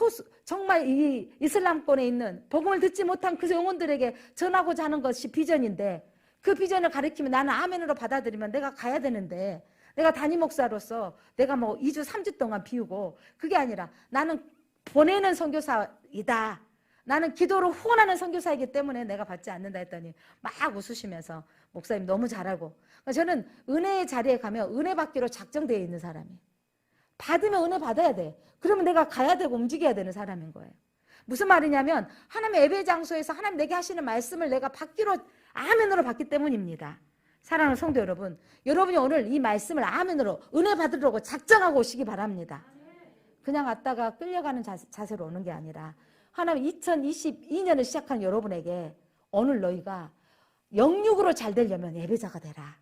정말 이 이슬람권에 있는 복음을 듣지 못한 그 영혼들에게 전하고자 하는 것이 비전인데, 그 비전을 가리키면 나는 아멘으로 받아들이면 내가 가야 되는데, 내가 담임 목사로서 내가 뭐 2주 3주 동안 비우고, 그게 아니라 나는 보내는 선교사이다, 나는 기도로 후원하는 선교사이기 때문에 내가 받지 않는다 했더니 막 웃으시면서 목사님 너무 잘하고. 저는 은혜의 자리에 가면 은혜 받기로 작정되어 있는 사람이에요. 받으면 은혜 받아야 돼. 그러면 내가 가야 되고 움직여야 되는 사람인 거예요. 무슨 말이냐면 하나님의 예배 장소에서 하나님 내게 하시는 말씀을 내가 받기로, 아멘으로 받기 때문입니다. 사랑하는 성도 여러분, 여러분이 오늘 이 말씀을 아멘으로 은혜 받으려고 작정하고 오시기 바랍니다. 그냥 왔다가 끌려가는 자세로 오는 게 아니라, 하나님 2022년을 시작한 여러분에게 오늘 너희가 영육으로 잘 되려면 예배자가 되라.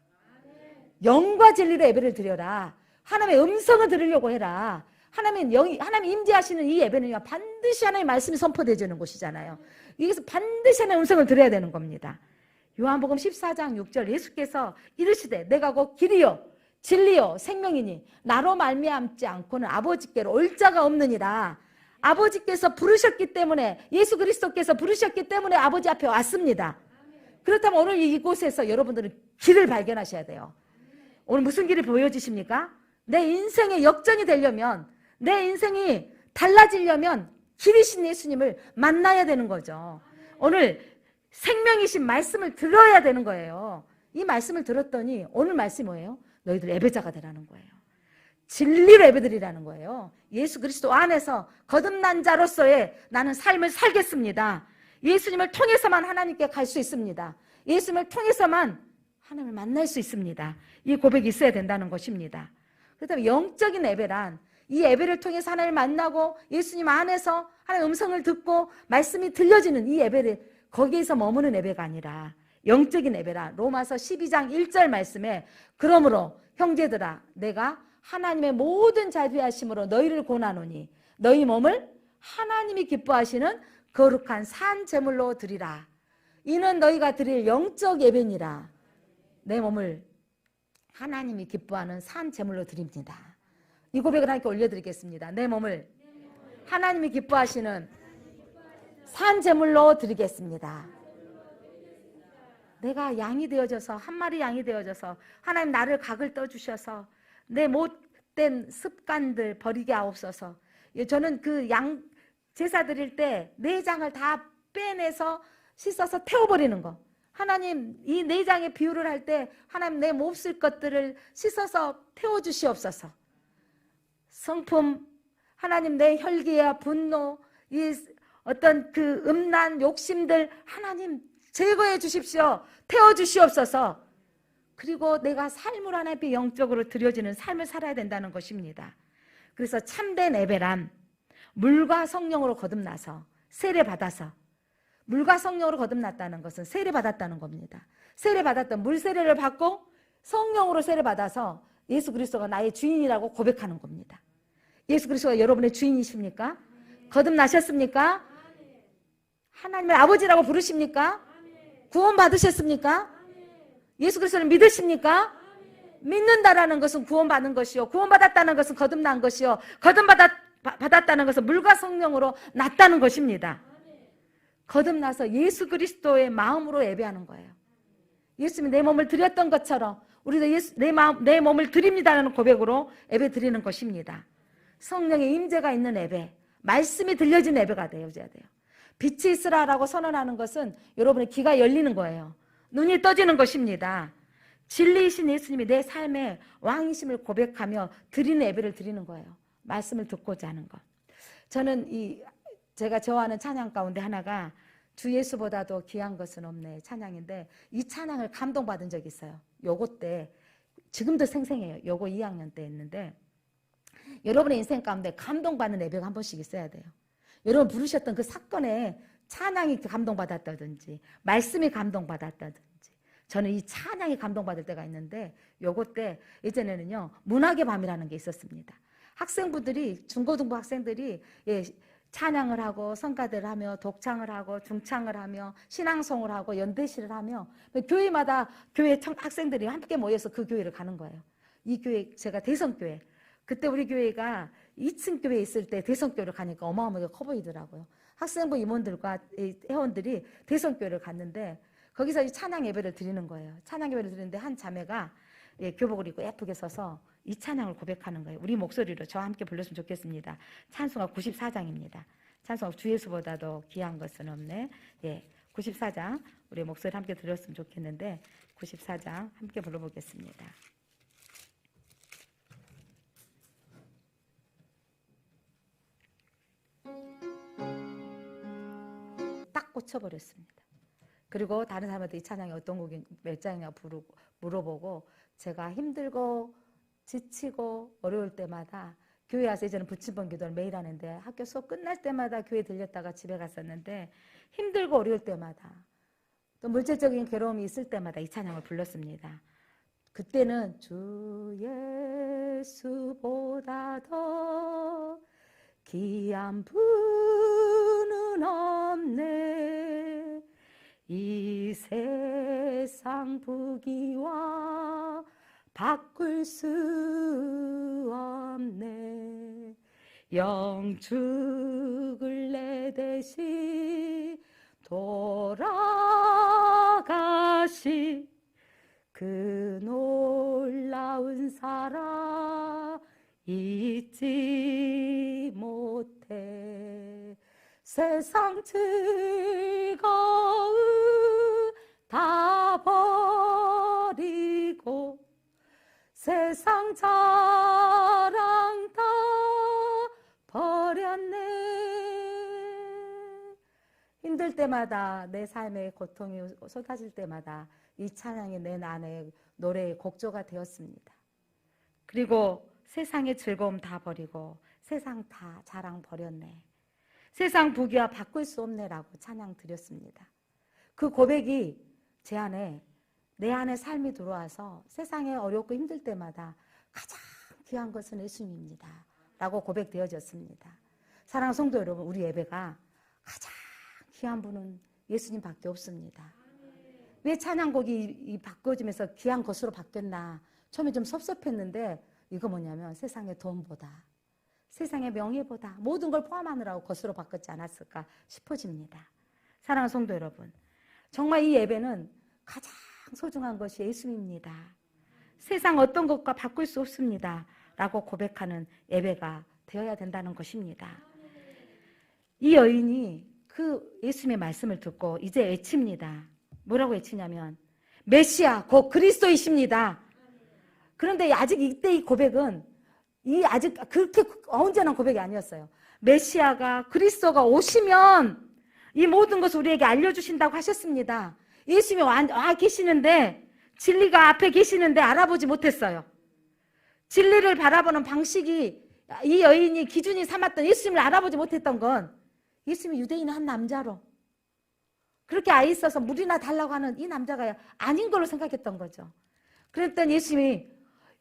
영과 진리로 예배를 드려라. 하나님의 음성을 들으려고 해라. 하나님 임재하시는 이 예배는요, 반드시 하나님의 말씀이 선포되어지는 곳이잖아요. 여기서 반드시 하나님의 음성을 들어야 되는 겁니다. 요한복음 14장 6절 예수께서 이르시되 내가 곧 길이요 진리요 생명이니 나로 말미암지 않고는 아버지께로 올 자가 없느니라. 아버지께서 부르셨기 때문에, 예수 그리스도께서 부르셨기 때문에 아버지 앞에 왔습니다. 그렇다면 오늘 이곳에서 여러분들은 길을 발견하셔야 돼요. 오늘 무슨 길이 보여지십니까? 내 인생의 역전이 되려면, 내 인생이 달라지려면 길이신 예수님을 만나야 되는 거죠. 오늘 생명이신 말씀을 들어야 되는 거예요. 이 말씀을 들었더니 오늘 말씀이 뭐예요? 너희들 예배자가 되라는 거예요. 진리로 예배드리라는 거예요. 예수 그리스도 안에서 거듭난 자로서의 나는 삶을 살겠습니다. 예수님을 통해서만 하나님께 갈 수 있습니다. 예수님을 통해서만 하나님을 만날 수 있습니다. 이 고백이 있어야 된다는 것입니다. 그렇다면 영적인 예배란 이 예배를 통해서 하나님을 만나고 예수님 안에서 하나님의 음성을 듣고 말씀이 들려지는 이 예배를, 거기에서 머무는 예배가 아니라 영적인 예배라. 로마서 12장 1절 말씀에 그러므로 형제들아 내가 하나님의 모든 자비하심으로 너희를 권하노니 너희 몸을 하나님이 기뻐하시는 거룩한 산 제물로 드리라. 이는 너희가 드릴 영적 예배니라. 내 몸을 하나님이 기뻐하는 산 제물로 드립니다. 이 고백을 하나님께 올려드리겠습니다. 내 몸을 하나님이 기뻐하시는 산 제물로 드리겠습니다. 내가 양이 되어져서, 한 마리 양이 되어져서 하나님 나를 각을 떠주셔서 내 헛된 습관들 버리게 하옵소서. 저는 그 양 제사 드릴 때 내장을 다 빼내서 씻어서 태워버리는 거. 하나님, 이 내장의 비유를 할 때 하나님 내 몹쓸 것들을 씻어서 태워주시옵소서. 성품, 하나님 내 혈기와 분노, 이 어떤 그 음란 욕심들 하나님 제거해 주십시오. 태워주시옵소서. 그리고 내가 삶을 하나님께 영적으로 드려지는 삶을 살아야 된다는 것입니다. 그래서 참된 예배란 물과 성령으로 거듭나서 세례받아서, 물과 성령으로 거듭났다는 것은 세례받았다는 겁니다. 세례받았던 물 세례를 받고 성령으로 세례받아서 예수 그리스도가 나의 주인이라고 고백하는 겁니다. 예수 그리스도가 여러분의 주인이십니까? 거듭나셨습니까? 하나님을 아버지라고 부르십니까? 구원 받으셨습니까? 예수 그리스도를 믿으십니까? 믿는다라는 것은 구원받는 것이요, 구원받았다는 것은 거듭난 것이요, 거듭받았다는 것은 물과 성령으로 났다는 것입니다. 거듭나서 예수 그리스도의 마음으로 예배하는 거예요. 예수님이 내 몸을 드렸던 것처럼 우리도 내 몸을 드립니다라는 고백으로 예배 드리는 것입니다. 성령의 임재가 있는 예배, 말씀이 들려진 예배가 되어져야 돼요. 빛이 있으라라고 선언하는 것은 여러분의 귀가 열리는 거예요. 눈이 떠지는 것입니다. 진리이신 예수님이 내 삶의 왕이심을 고백하며 드리는 예배를 드리는 거예요. 말씀을 듣고자 하는 것. 저는 제가 좋아하는 찬양 가운데 하나가 주 예수보다도 귀한 것은 없네 찬양인데, 이 찬양을 감동받은 적이 있어요. 요거 때, 지금도 생생해요. 요거 2학년 때 했는데, 여러분의 인생 가운데 감동받는 예배가 한 번씩 있어야 돼요. 여러분 부르셨던 그 사건에 찬양이 감동받았다든지 말씀이 감동받았다든지, 저는 이 찬양이 감동받을 때가 있는데, 요거 때 예전에는요 문학의 밤이라는 게 있었습니다. 학생분들이, 중고등부 학생들이 찬양을 하고 성가대를 하며 독창을 하고 중창을 하며 신앙송을 하고 연대시를 하며 교회마다 교회 학생들이 함께 모여서 그 교회를 가는 거예요. 이 교회, 제가 대성교회, 그때 우리 교회가 2층 교회에 있을 때 대성교회를 가니까 어마어마하게 커 보이더라고요. 학생부 임원들과 회원들이 대성교회를 갔는데 거기서 이 찬양 예배를 드리는 거예요. 찬양 예배를 드리는데 한 자매가 교복을 입고 예쁘게 서서 이 찬양을 고백하는 거예요. 우리 목소리로 저와 함께 불렀으면 좋겠습니다. 찬송가 94장입니다. 찬송가 주 예수보다도 귀한 것은 없네. 94장 우리 목소리 함께 들었으면 좋겠는데 94장 함께 불러보겠습니다. 딱 꽂혀버렸습니다. 그리고 다른 사람한테 이 찬양이 어떤 곡이 몇 장이냐 물어보고, 제가 힘들고 지치고 어려울 때마다 교회 와서, 이제는 부침번 기도를 매일 하는데 학교 수업 끝날 때마다 교회 들렸다가 집에 갔었는데, 힘들고 어려울 때마다 또 물질적인 괴로움이 있을 때마다 이 찬양을 불렀습니다. 그때는 주 예수보다 더 귀한 분은 없네, 이 세상 부귀와 바꿀 수 없네, 영축을 내 대신 돌아가시 그 놀라운 사랑 잊지 못해, 세상 즐거움 다 버리고 세상 자랑 다 버렸네. 힘들 때마다, 내 삶의 고통이 쏟아질 때마다 이 찬양이 내 안에 노래의 곡조가 되었습니다. 그리고 세상의 즐거움 다 버리고 세상 다 자랑 버렸네, 세상 부귀와 바꿀 수 없네라고 찬양 드렸습니다. 그 고백이 내 안에 삶이 들어와서 세상에 어렵고 힘들 때마다 가장 귀한 것은 예수님입니다 라고 고백되어졌습니다. 사랑하는 성도 여러분, 우리 예배가 가장 귀한 분은 예수님밖에 없습니다. 왜 찬양곡이 바꿔지면서 귀한 것으로 바뀌었나 처음에 좀 섭섭했는데, 이거 뭐냐면 세상의 돈보다, 세상의 명예보다 모든 걸 포함하느라고 것으로 바뀌지 않았을까 싶어집니다. 사랑하는 성도 여러분, 정말 이 예배는 가장 소중한 것이 예수입니다. 세상 어떤 것과 바꿀 수 없습니다. 라고 고백하는 예배가 되어야 된다는 것입니다. 이 여인이 그 예수님의 말씀을 듣고 이제 외칩니다. 뭐라고 외치냐면 메시아 곧 그리스도이십니다. 그런데 아직 이때 이 고백은 아직 그렇게 언제나 고백이 아니었어요. 메시아가 그리스도가 오시면 이 모든 것을 우리에게 알려주신다고 하셨습니다. 예수님이 와 계시는데 진리가 앞에 계시는데 알아보지 못했어요. 진리를 바라보는 방식이 이 여인이 기준이 삼았던 예수님을 알아보지 못했던 건 예수님이 유대인 한 남자로 그렇게 아이 있어서 물이나 달라고 하는 이 남자가 아닌 걸로 생각했던 거죠. 그랬더니 예수님이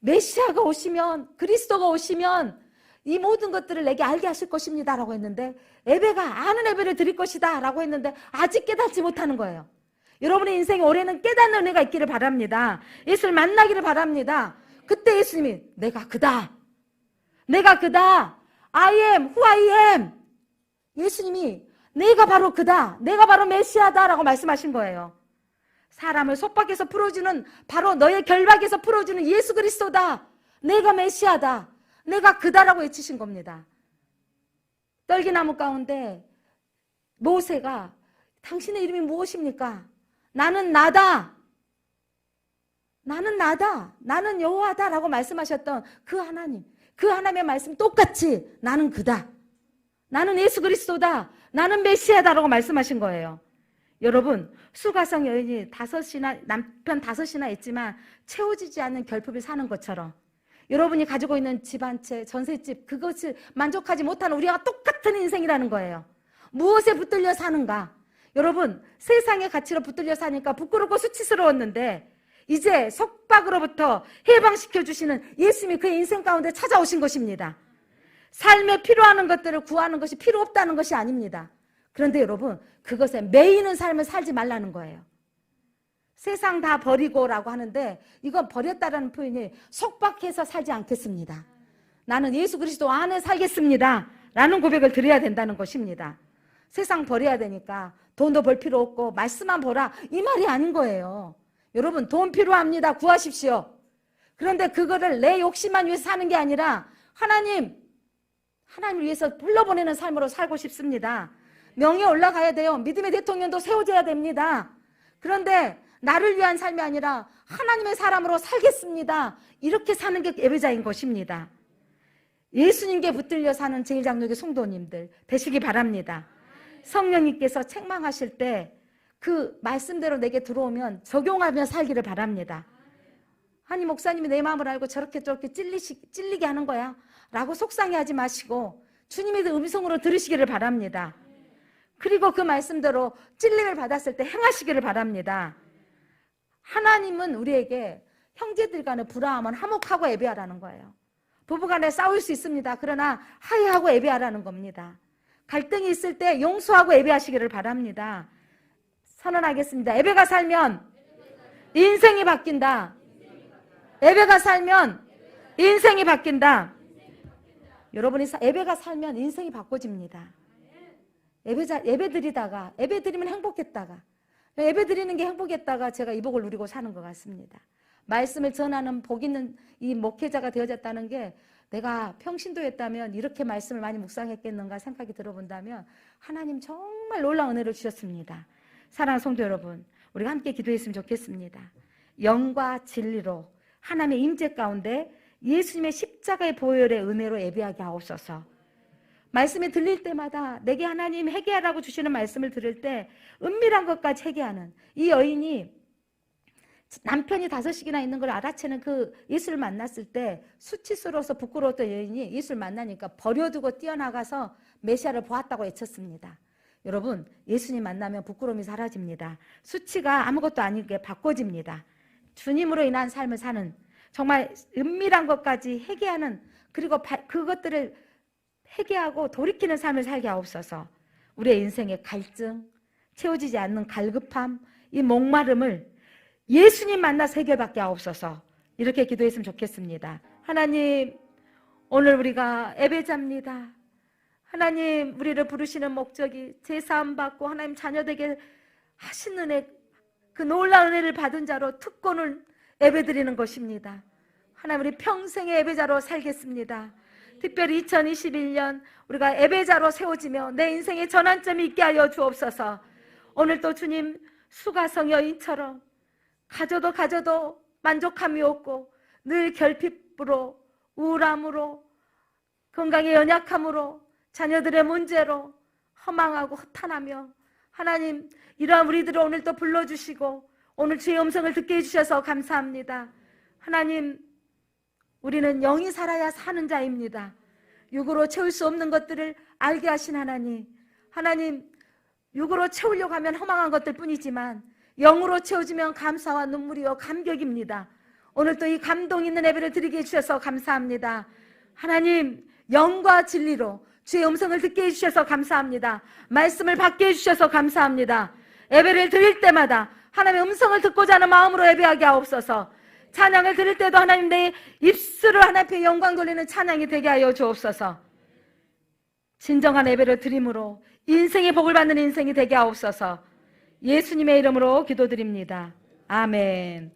메시아가 오시면 그리스도가 오시면 이 모든 것들을 내게 알게 하실 것입니다 라고 했는데 예배가 아는 예배를 드릴 것이다 라고 했는데 아직 깨닫지 못하는 거예요. 여러분의 인생에 올해는 깨닫는 은혜가 있기를 바랍니다. 예수를 만나기를 바랍니다. 그때 예수님이 내가 그다. 내가 그다. I am who I am. 예수님이 내가 바로 그다. 내가 바로 메시아다 라고 말씀하신 거예요. 사람을 속박에서 풀어주는 바로 너의 결박에서 풀어주는 예수 그리스도다. 내가 메시아다. 내가 그다라고 외치신 겁니다. 떨기나무 가운데 모세가 당신의 이름이 무엇입니까? 나는 나다. 나는 나다. 나는 여호와다 라고 말씀하셨던 그 하나님. 그 하나님의 말씀 똑같이 나는 그다. 나는 예수 그리스도다. 나는 메시아다 라고 말씀하신 거예요. 여러분 수가성 여인이 남편 다섯이나 있지만 채워지지 않는 결핍을 사는 것처럼 여러분이 가지고 있는 집 한 채, 전셋집 그것을 만족하지 못하는 우리와 똑같은 인생이라는 거예요. 무엇에 붙들려 사는가? 여러분 세상의 가치로 붙들려 사니까 부끄럽고 수치스러웠는데 이제 속박으로부터 해방시켜주시는 예수님이 그의 인생 가운데 찾아오신 것입니다. 삶에 필요한 것들을 구하는 것이 필요 없다는 것이 아닙니다. 그런데 여러분 그것에 매이는 삶을 살지 말라는 거예요. 세상 다 버리고라고 하는데 이건 버렸다라는 표현이 속박해서 살지 않겠습니다. 나는 예수 그리스도 안에 살겠습니다 라는 고백을 드려야 된다는 것입니다. 세상 버려야 되니까 돈도 벌 필요 없고 말씀만 보라 이 말이 아닌 거예요. 여러분 돈 필요합니다. 구하십시오. 그런데 그거를 내 욕심만 위해서 사는 게 아니라 하나님을 위해서 흘러보내는 삶으로 살고 싶습니다. 명예 올라가야 돼요. 믿음의 대통령도 세워져야 됩니다. 그런데 나를 위한 삶이 아니라 하나님의 사람으로 살겠습니다. 이렇게 사는 게 예배자인 것입니다. 예수님께 붙들려 사는 제1장로교 성도님들 되시기 바랍니다. 성령님께서 책망하실 때 그 말씀대로 내게 들어오면 적용하며 살기를 바랍니다. 아니 목사님이 내 마음을 알고 저렇게 찔리게 하는 거야 라고 속상해하지 마시고 주님의 음성으로 들으시기를 바랍니다. 그리고 그 말씀대로 찔림을 받았을 때 행하시기를 바랍니다. 하나님은 우리에게 형제들 간의 불화함은 화목하고 예배하라는 거예요. 부부간에 싸울 수 있습니다. 그러나 화해하고 예배하라는 겁니다. 갈등이 있을 때 용서하고 예배하시기를 바랍니다. 선언하겠습니다. 예배가 살면 인생이 바뀐다. 예배가 살면 인생이 바뀐다. 여러분이 예배가 살면 인생이 바꿔집니다. 예배 드리면 행복했다가 예배 드리는 게 행복했다가 제가 이 복을 누리고 사는 것 같습니다. 말씀을 전하는 복 있는 이 목회자가 되어졌다는 게 내가 평신도였다면 이렇게 말씀을 많이 묵상했겠는가 생각이 들어본다면 하나님 정말 놀라운 은혜를 주셨습니다. 사랑하는 성도 여러분, 우리가 함께 기도했으면 좋겠습니다. 영과 진리로 하나님의 임재 가운데 예수님의 십자가의 보혈의 은혜로 예배하게 하옵소서. 말씀이 들릴 때마다 내게 하나님 회개하라고 주시는 말씀을 들을 때 은밀한 것까지 회개하는 이 여인이 남편이 5이나 있는 걸 알아채는 그 예수를 만났을 때 수치스러워서 부끄러웠던 여인이 예수를 만나니까 버려두고 뛰어나가서 메시아를 보았다고 외쳤습니다. 여러분 예수님 만나면 부끄러움이 사라집니다. 수치가 아무것도 아니게 바꿔집니다. 주님으로 인한 삶을 사는 정말 은밀한 것까지 회개하는 그리고 그것들을 회개하고 돌이키는 삶을 살게 하옵소서. 우리의 인생의 갈증, 채워지지 않는 갈급함, 이 목마름을 예수님 만나서 해결받게 하옵소서. 이렇게 기도했으면 좋겠습니다. 하나님 오늘 우리가 예배자입니다. 하나님 우리를 부르시는 목적이 제사함 받고 하나님 자녀되게 하신 은혜 그 놀라운 은혜를 받은 자로 특권을 예배드리는 것입니다. 하나님 우리 평생의 예배자로 살겠습니다. 특별히 2021년 우리가 예배자로 세워지며 내 인생의 전환점이 있게 하여 주옵소서. 오늘도 주님 수가성 여인처럼 가져도 만족함이 없고 늘 결핍으로 우울함으로 건강의 연약함으로 자녀들의 문제로 허망하고 허탄하며 하나님 이러한 우리들을 오늘 또 불러주시고 오늘 주의 음성을 듣게 해주셔서 감사합니다. 하나님 우리는 영이 살아야 사는 자입니다. 육으로 채울 수 없는 것들을 알게 하신 하나님, 하나님 육으로 채우려고 하면 허망한 것들 뿐이지만 영으로 채워지면 감사와 눈물이요 감격입니다. 오늘 또 이 감동 있는 예배를 드리게 해주셔서 감사합니다. 하나님 영과 진리로 주의 음성을 듣게 해주셔서 감사합니다. 말씀을 받게 해주셔서 감사합니다. 예배를 드릴 때마다 하나님의 음성을 듣고자 하는 마음으로 예배하게 하옵소서. 찬양을 드릴 때도 하나님 내 입술을 하나님 앞에 영광 돌리는 찬양이 되게 하여 주옵소서. 진정한 예배를 드림으로 인생의 복을 받는 인생이 되게 하옵소서. 예수님의 이름으로 기도드립니다. 아멘.